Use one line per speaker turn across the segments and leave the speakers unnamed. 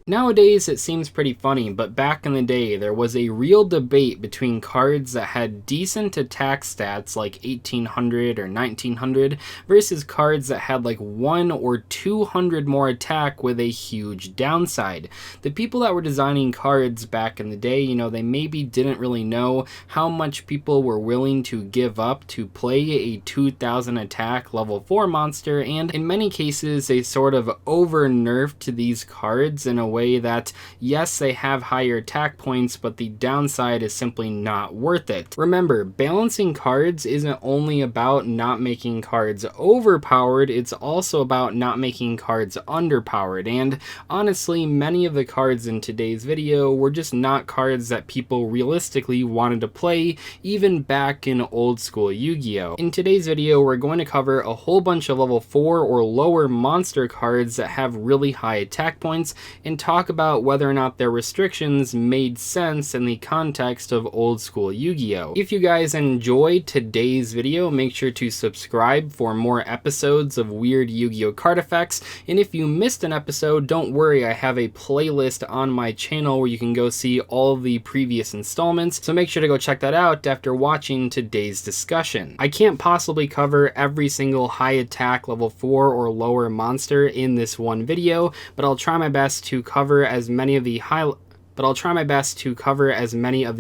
Nowadays it seems pretty funny, but back in the day there was a real debate between cards that had decent attack stats like 1800 or 1900 versus cards that had like 1 or 200 more attack with a huge downside. The people that were designing cards back in the day, you know, they maybe didn't really know how much people were willing to give up to play a 2000 attack level 4 monster, and in many cases they sort of over nerfed these cards in a way that, yes, they have higher attack points, but the downside is simply not worth it. Remember, balancing cards isn't only about not making cards overpowered, it's also about not making cards underpowered, and honestly, many of the cards in today's video were just not cards that people realistically wanted to play, even back in old school Yu-Gi-Oh! In today's video, we're going to cover a whole bunch of level 4 or lower monster cards that have really high attack points, and talk about whether or not their restrictions made sense in the context of old school Yu-Gi-Oh! If you guys enjoyed today's video, make sure to subscribe for more episodes of weird Yu-Gi-Oh! Card effects, and if you missed an episode, don't worry, I have a playlist on my channel where you can go see all the previous installments, so make sure to go check that out after watching today's discussion. I can't possibly cover every single high attack level 4 or lower monster in this one video, but I'll try my best to cover as many of the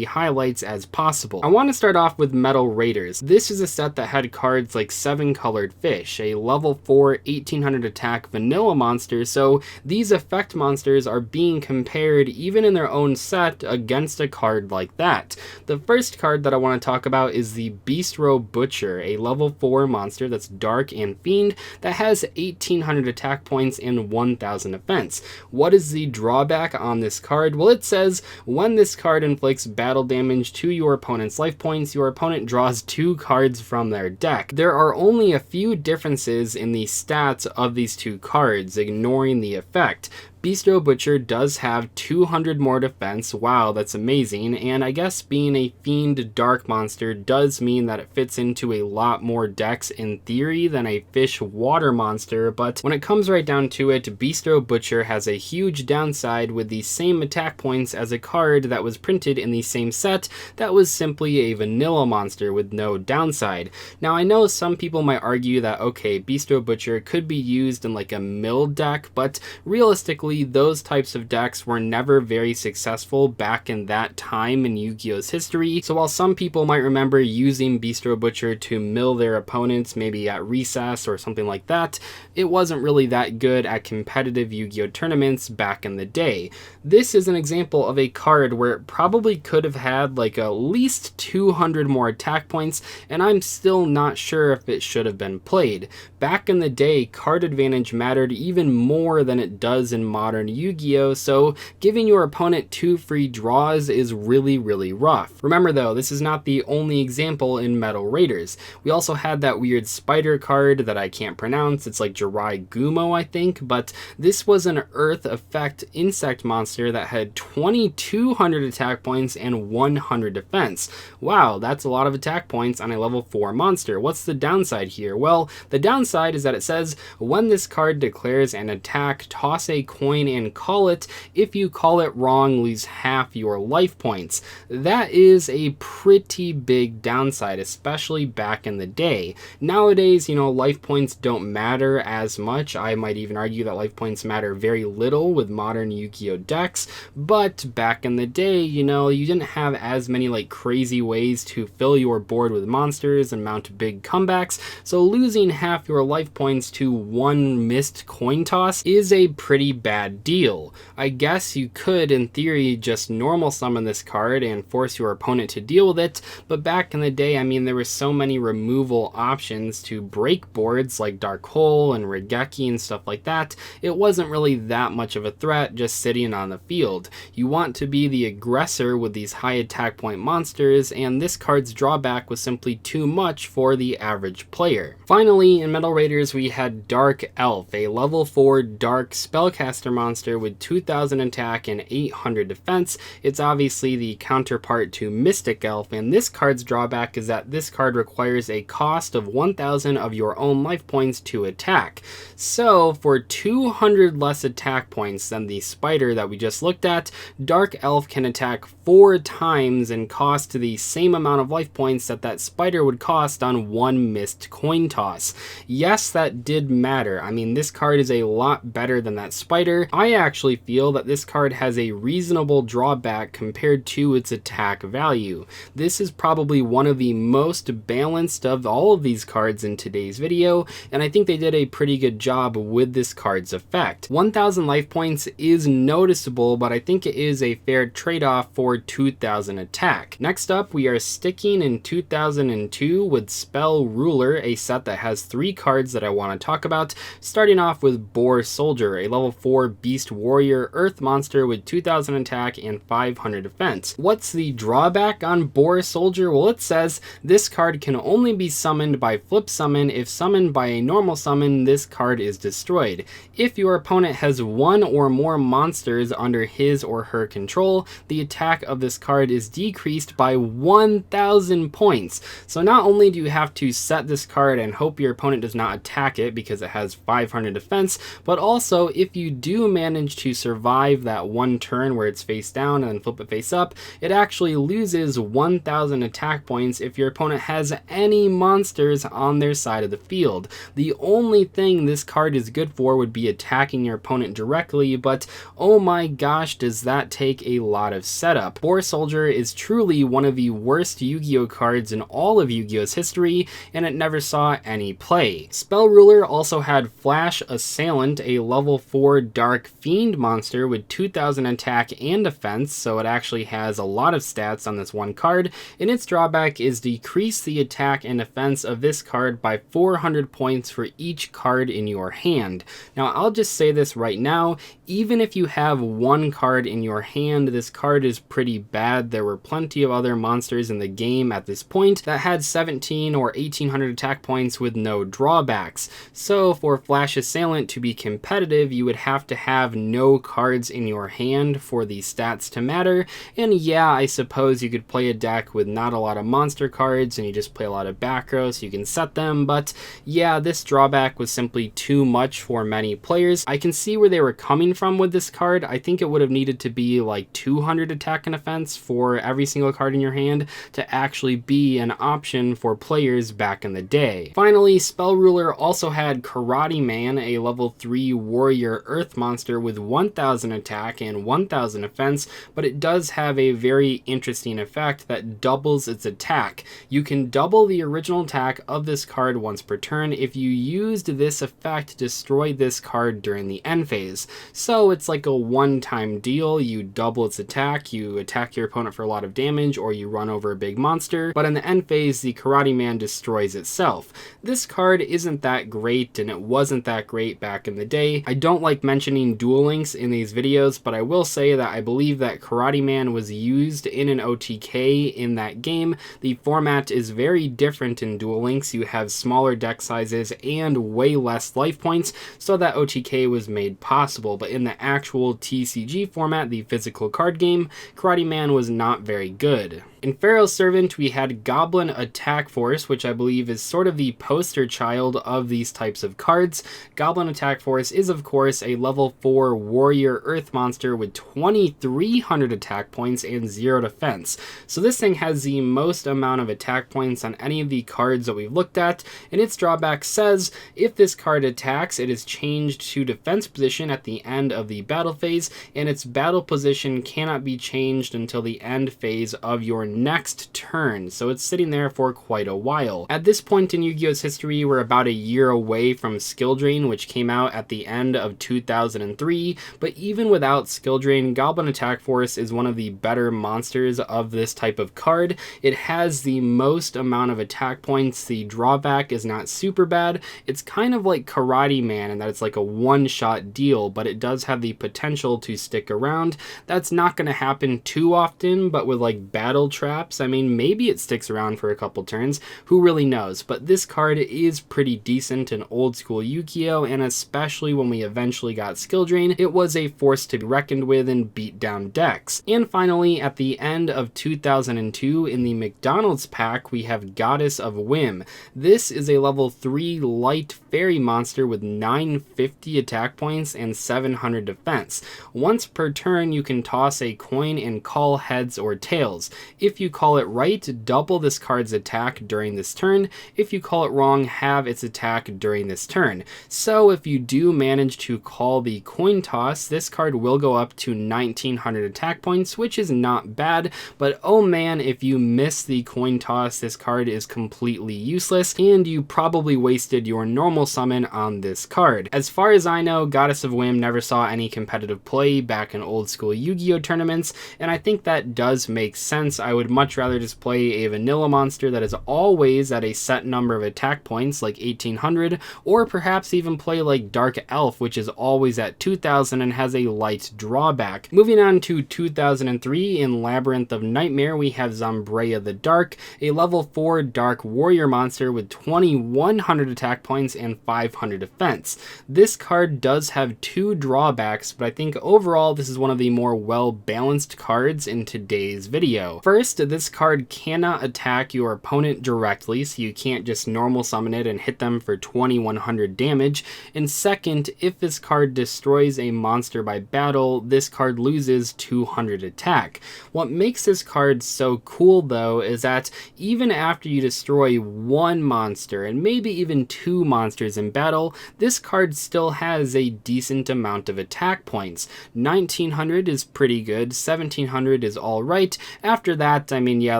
highlights as possible. I want to start off with Metal Raiders. This is a set that had cards like 7 Colored Fish, a level 4 1800 attack vanilla monster, so these effect monsters are being compared even in their own set against a card like that. The first card that I want to talk about is the Bistro Butcher, a level 4 monster that's dark and fiend that has 1800 attack points and 1000 defense. What is the drawback on this card? Well, it says when this card inflicts battle damage to your opponent's life points, your opponent draws 2 cards from their deck. There are only a few differences in the stats of these 2 cards, ignoring the effect. Bistro Butcher does have 200 more defense, wow, that's amazing, and I guess being a fiend dark monster does mean that it fits into a lot more decks in theory than a fish water monster, but when it comes right down to it, Bistro Butcher has a huge downside with the same attack points as a card that was printed in the same set that was simply a vanilla monster with no downside. Now I know some people might argue that, okay, Bistro Butcher could be used in like a mill deck, but realistically those types of decks were never very successful back in that time in Yu-Gi-Oh's history, so while some people might remember using Bistro Butcher to mill their opponents maybe at recess or something like that, it wasn't really that good at competitive Yu-Gi-Oh tournaments back in the day. This is an example of a card where it probably could have had like at least 200 more attack points, and I'm still not sure if it should have been played. Back in the day, card advantage mattered even more than it does in modern Yu-Gi-Oh, so giving your opponent 2 free draws is really rough. Remember though, this is not the only example in Metal Raiders. We also had that weird spider card that I can't pronounce, it's like Jirai Gumo I think, but this was an earth effect insect monster that had 2200 attack points and 100 defense. Wow, that's a lot of attack points on a level 4 monster. What's the downside here? Well, the downside is that it says when this card declares an attack, toss a coin and call it. If you call it wrong, lose half your life points. That is a pretty big downside, especially back in the day. Nowadays, you know, life points don't matter as much. I might even argue that life points matter very little with modern Yu-Gi-Oh decks, but back in the day, you know, you didn't have as many like crazy ways to fill your board with monsters and mount big comebacks, so losing half your life points to one missed coin toss is a pretty bad deal. I guess you could, in theory, just normal summon this card and force your opponent to deal with it, but back in the day, I mean, there were so many removal options to break boards like Dark Hole and Regeki and stuff like that, it wasn't really that much of a threat just sitting on the field. You want to be the aggressor with these high attack point monsters, and this card's drawback was simply too much for the average player. Finally, in Metal Raiders, we had Dark Elf, a level 4 dark spellcaster Master monster with 2000 attack and 800 defense. It's obviously the counterpart to Mystic Elf, and this card's drawback is that this card requires a cost of 1000 of your own life points to attack. So for 200 less attack points than the spider that we just looked at, Dark Elf can attack 4 times and cost the same amount of life points that that spider would cost on one missed coin toss. Yes, that did matter. I mean, this card is a lot better than that spider. I actually feel that this card has a reasonable drawback compared to its attack value. This is probably one of the most balanced of all of these cards in today's video, and I think they did a pretty good job with this card's effect. 1000 life points is noticeable, but I think it is a fair trade-off for 2000 attack. Next up, we are sticking in 2002 with Spell Ruler, a set that has 3 cards that I want to talk about, starting off with Boar Soldier, a level 4 Beast Warrior Earth monster with 2000 attack and 500 defense. What's the drawback on Boar Soldier? Well, it says this card can only be summoned by flip summon. If summoned by a normal summon, this card is destroyed. If your opponent has 1 or more monsters under his or her control, the attack of this card is decreased by 1000 points. So not only do you have to set this card and hope your opponent does not attack it because it has 500 defense, but also if you do manage to survive that one turn where it's face down and then flip it face up, it actually loses 1000 attack points if your opponent has any monsters on their side of the field. The only thing this card is good for would be attacking your opponent directly, but oh my gosh, does that take a lot of setup. Boar Soldier is truly one of the worst Yu-Gi-Oh cards in all of Yu-Gi-Oh's history, and it never saw any play. Spell Ruler also had Flash Assailant, a level 4 Dark Fiend monster with 2000 attack and defense, so it actually has a lot of stats on this one card, and its drawback is decrease the attack and defense of this card by 400 points for each card in your hand. Now, I'll just say this right now, even if you have one card in your hand, this card is pretty bad. There were plenty of other monsters in the game at this point that had 17 or 1800 attack points with no drawbacks. So for Flash Assailant to be competitive, you would have to have no cards in your hand for the stats to matter. And yeah, I suppose you could play a deck with not a lot of monster cards and you just play a lot of back row so you can set them, but yeah, this drawback was simply too much for many players. I can see where they were coming from with this card. I think it would have needed to be like 200 attack and defense for every single card in your hand to actually be an option for players back in the day. Finally, Spell Ruler also had Karate Man, a level 3 warrior earth monster with 1000 attack and 1000 defense, but it does have a very interesting effect that doubles its attack. You can double the original attack of this card once per turn. If you used this effect to destroy this card during the end phase. So it's like a one-time deal. You double its attack, you attack your opponent for a lot of damage, or you run over a big monster, but in the end phase, the Karate Man destroys itself. This card isn't that great, and it wasn't that great back in the day. I don't like mentioning Duel Links in these videos, but I will say that I believe that Karate Man was used in an OTK in that game. The format is very different in Duel Links. You have smaller deck sizes and way less life points, so that OTK was made possible, but in the actual TCG format, the physical card game, Karate Man was not very good. In Pharaoh's Servant, we had Goblin Attack Force, which I believe is sort of the poster child of these types of cards. Goblin Attack Force is, of course, a level 4 warrior earth monster with 2300 attack points and 0 defense. So this thing has the most amount of attack points on any of the cards that we've looked at, and its drawback says if this card attacks, it is changed to defense position at the end of the battle phase, and its battle position cannot be changed until the end phase of your next turn, so it's sitting there for quite a while. At this point in Yu-Gi-Oh's history, we're about a year away from Skill Drain, which came out at the end of 2003, but even without Skill Drain, Goblin Attack Force is one of the better monsters of this type of card. It has the most amount of attack points. The drawback is not super bad. It's kind of like Karate Man in that it's like a one-shot deal, but it does have the potential to stick around. That's not going to happen too often, but with like Battle traps. I mean, maybe it sticks around for a couple turns, who really knows, but this card is pretty decent in old school Yu-Gi-Oh, and especially when we eventually got skill drain, it was a force to be reckoned with and beat down decks. And finally, at the end of 2002, in the McDonald's pack, we have Goddess of Whim. This is a level 3 light fairy monster with 950 attack points and 700 defense. Once per turn, you can toss a coin and call heads or tails. If you call it right, double this card's attack during this turn. If you call it wrong, have its attack during this turn. So if you do manage to call the coin toss, this card will go up to 1900 attack points, which is not bad, but oh man, if you miss the coin toss, this card is completely useless, and you probably wasted your normal summon on this card. As far as I know, Goddess of Whim never saw any competitive play back in old school Yu-Gi-Oh tournaments, and I think that does make sense. I would much rather just play a vanilla monster that is always at a set number of attack points, like 1800, or perhaps even play like Dark Elf, which is always at 2000 and has a light drawback. Moving on to 2003, in Labyrinth of Nightmare, we have Zombray the Dark, a level 4 Dark Warrior monster with 2100 attack points and 500 defense. This card does have 2 drawbacks, but I think overall this is one of the more well-balanced cards in today's video. First, this card cannot attack your opponent directly, so you can't just normal summon it and hit them for 2100 damage. And second, if this card destroys a monster by battle, this card loses 200 attack. What makes this card so cool though is that even after you destroy one monster, and maybe even 2 monsters in battle, this card still has a decent amount of attack points. 1900 is pretty good, 1700 is alright. After that, I mean, yeah,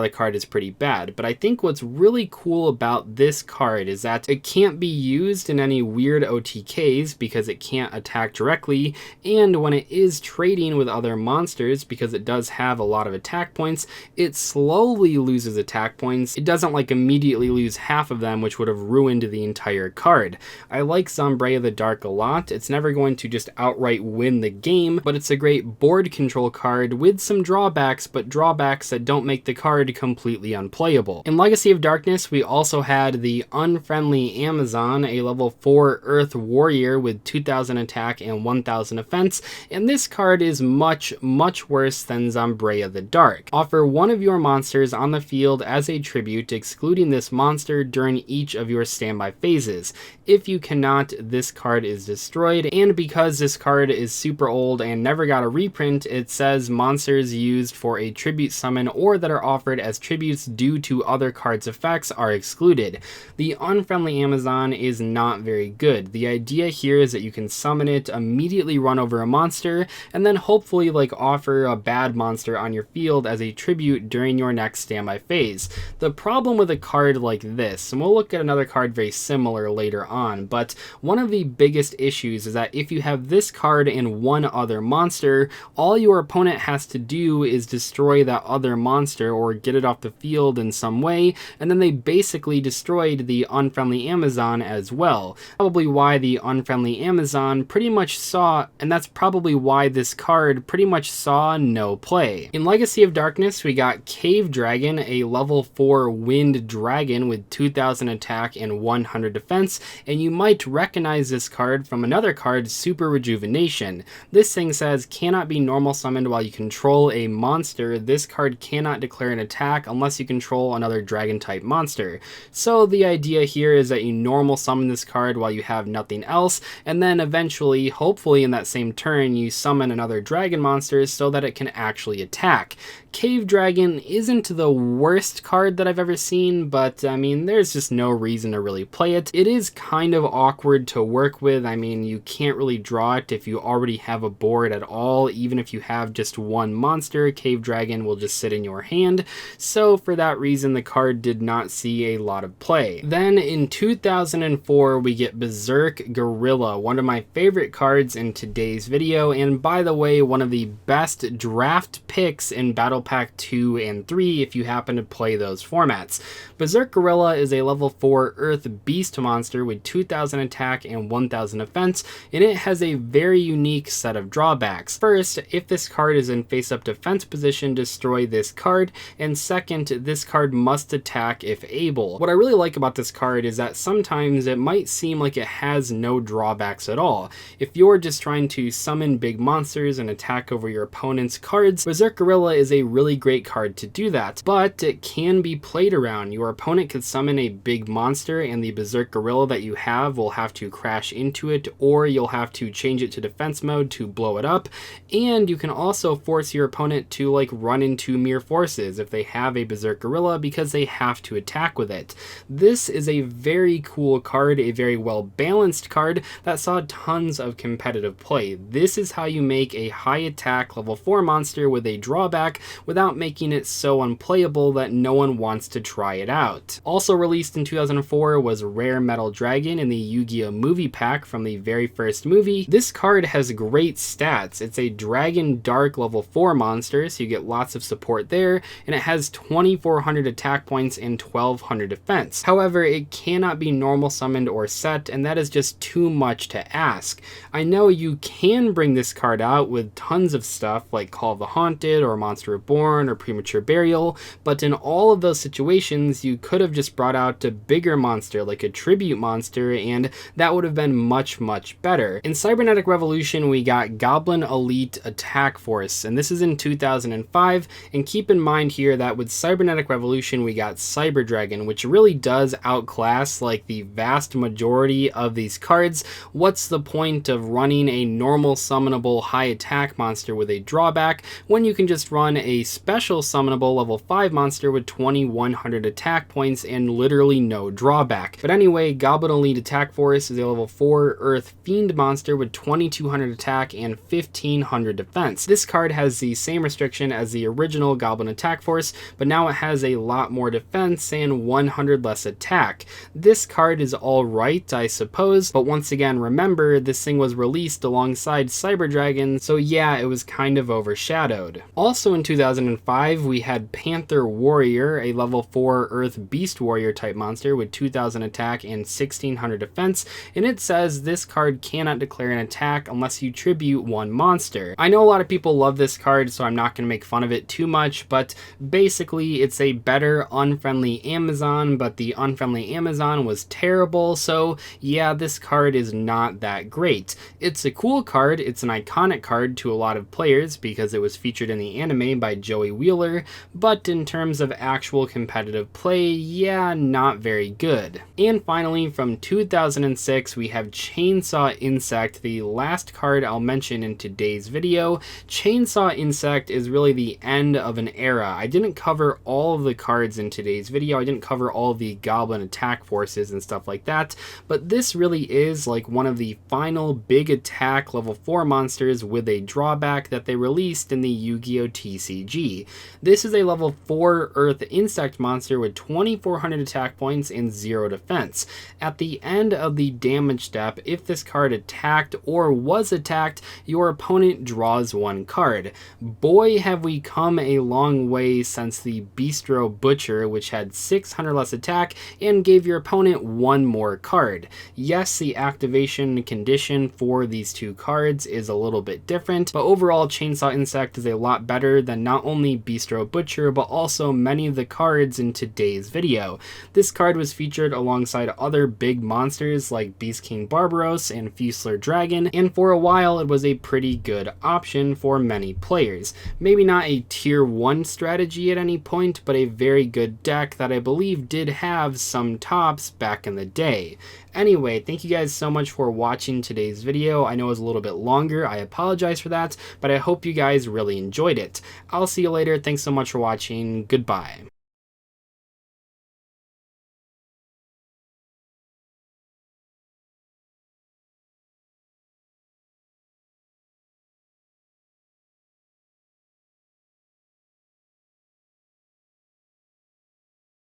the card is pretty bad, but I think what's really cool about this card is that it can't be used in any weird OTKs because it can't attack directly, and when it is trading with other monsters, because it does have a lot of attack points, it slowly loses attack points. It doesn't like immediately lose half of them, which would have ruined the entire card. I like Zombray the Dark a lot. It's never going to just outright win the game, but it's a great board control card with some drawbacks, but drawbacks that don't make the card completely unplayable. In Legacy of Darkness, we also had the Unfriendly Amazon, a level 4 Earth Warrior with 2000 attack and 1000 defense, and this card is much worse than Zombray the Dark. Offer one of your monsters on the field as a tribute, excluding this monster during each of your standby phases. If you cannot, this card is destroyed, and because this card is super old and never got a reprint, it says monsters used for a tribute summon or that are offered as tributes due to other cards' effects are excluded. The Unfriendly Amazon is not very good. The idea here is that you can summon it, immediately run over a monster, and then hopefully like offer a bad monster on your field as a tribute during your next standby phase. The problem with a card like this, and we'll look at another card very similar later on, but one of the biggest issues is that if you have this card and one other monster, all your opponent has to do is destroy that other monster or get it off the field in some way, and then they basically destroyed the Unfriendly Amazon as well. Probably why the Unfriendly Amazon pretty much saw, and that's probably why this card pretty much saw no play. In Legacy of Darkness, we got Cave Dragon, a level 4 wind dragon with 2000 attack and 100 defense, and you might recognize this card from another card, Super Rejuvenation. This thing says cannot be normal summoned while you control a monster. This card cannot declare an attack unless you control another dragon type monster. So the idea here is that you normal summon this card while you have nothing else, and then eventually, hopefully in that same turn, you summon another dragon monster so that it can actually attack. Cave Dragon isn't the worst card that I've ever seen, but I mean, there's just no reason to really play it. It is kind of awkward to work with. I mean, you can't really draw it if you already have a board at all. Even if you have just one monster, Cave Dragon will just sit in your hand. So for that reason, the card did not see a lot of play. Then in 2004, we get Berserk Gorilla, one of my favorite cards in today's video, and by the way, one of the best draft picks in Battle Pack 2 and 3 if you happen to play those formats. Berserk Gorilla is a level 4 Earth Beast monster with 2000 attack and 1000 defense, and it has a very unique set of drawbacks. First, if this card is in face-up defense position, destroy this card. card, and second, this card must attack if able. What I really like about this card is that sometimes it might seem like it has no drawbacks at all. If you're just trying to summon big monsters and attack over your opponent's cards, Berserk Gorilla is a really great card to do that, but it can be played around. Your opponent could summon a big monster and the Berserk Gorilla that you have will have to crash into it, or you'll have to change it to defense mode to blow it up, and you can also force your opponent to like run into mere forces if they have a Berserk Gorilla because they have to attack with it. This is a very cool card, a very well balanced card that saw tons of competitive play. This is how you make a high attack level 4 monster with a drawback without making it so unplayable that no one wants to try it out. Also released in 2004 was Rare Metal Dragon in the Yu-Gi-Oh! Movie pack from the very first movie. This card has great stats. It's a Dragon Dark level 4 monster, so you get lots of support there, and it has 2400 attack points and 1200 defense. However, it cannot be normal summoned or set, and that is just too much to ask. I know you can bring this card out with tons of stuff like Call of the Haunted or Monster Reborn or Premature Burial, but in all of those situations you could have just brought out a bigger monster like a tribute monster, and that would have been much better. In Cybernetic Revolution we got Goblin Elite Attack Force, and this is in 2005, and keep in mind here that with Cybernetic Revolution we got Cyber Dragon, which really does outclass like the vast majority of these cards. What's the point of running a normal summonable high attack monster with a drawback when you can just run a special summonable level 5 monster with 2100 attack points and literally no drawback? But anyway, Goblin Elite Attack Force is a level 4 Earth Fiend monster with 2200 attack and 1500 defense. This card has the same restriction as the original Goblin Attack Force, but now it has a lot more defense and 100 less attack. This card is alright, I suppose, but once again, remember, this thing was released alongside Cyber Dragon, so yeah, it was kind of overshadowed. Also in 2005, we had Panther Warrior, a level 4 Earth Beast Warrior type monster with 2000 attack and 1600 defense, and it says this card cannot declare an attack unless you tribute one monster. I know a lot of people love this card, so I'm not going to make fun of it too much, but basically it's a better Unfriendly Amazon, but the Unfriendly Amazon was terrible, so yeah, this card is not that great. It's a cool card, it's an iconic card to a lot of players because it was featured in the anime by Joey Wheeler, but in terms of actual competitive play, yeah, not very good. And finally, from 2006, we have Chainsaw Insect, the last card I'll mention in today's video. Chainsaw Insect is really the end of an era. I didn't cover all of the cards in today's video. I didn't cover all the Goblin attack forces and stuff like that, but this really is like one of the final big attack level 4 monsters with a drawback that they released in the Yu-Gi-Oh! TCG. This is a level 4 Earth Insect monster with 2400 attack points and 0 defense. At the end of the damage step, if this card attacked or was attacked, your opponent draws one card. Boy, have we come a long way since the Bistro Butcher, which had 600 less attack and gave your opponent one more card. Yes, the activation condition for these two cards is a little bit different, but overall Chainsaw Insect is a lot better than not only Bistro Butcher, but also many of the cards in today's video. This card was featured alongside other big monsters like Beast King Barbaros and Fusler Dragon, and for a while it was a pretty good option for many players. Maybe not a tier 1 strategy at any point, but a very good deck that I believe did have some tops back in the day. Anyway, thank you guys so much for watching today's video. I know it was a little bit longer, I apologize for that, but I hope you guys really enjoyed it. I'll see you later, thanks so much for watching, goodbye.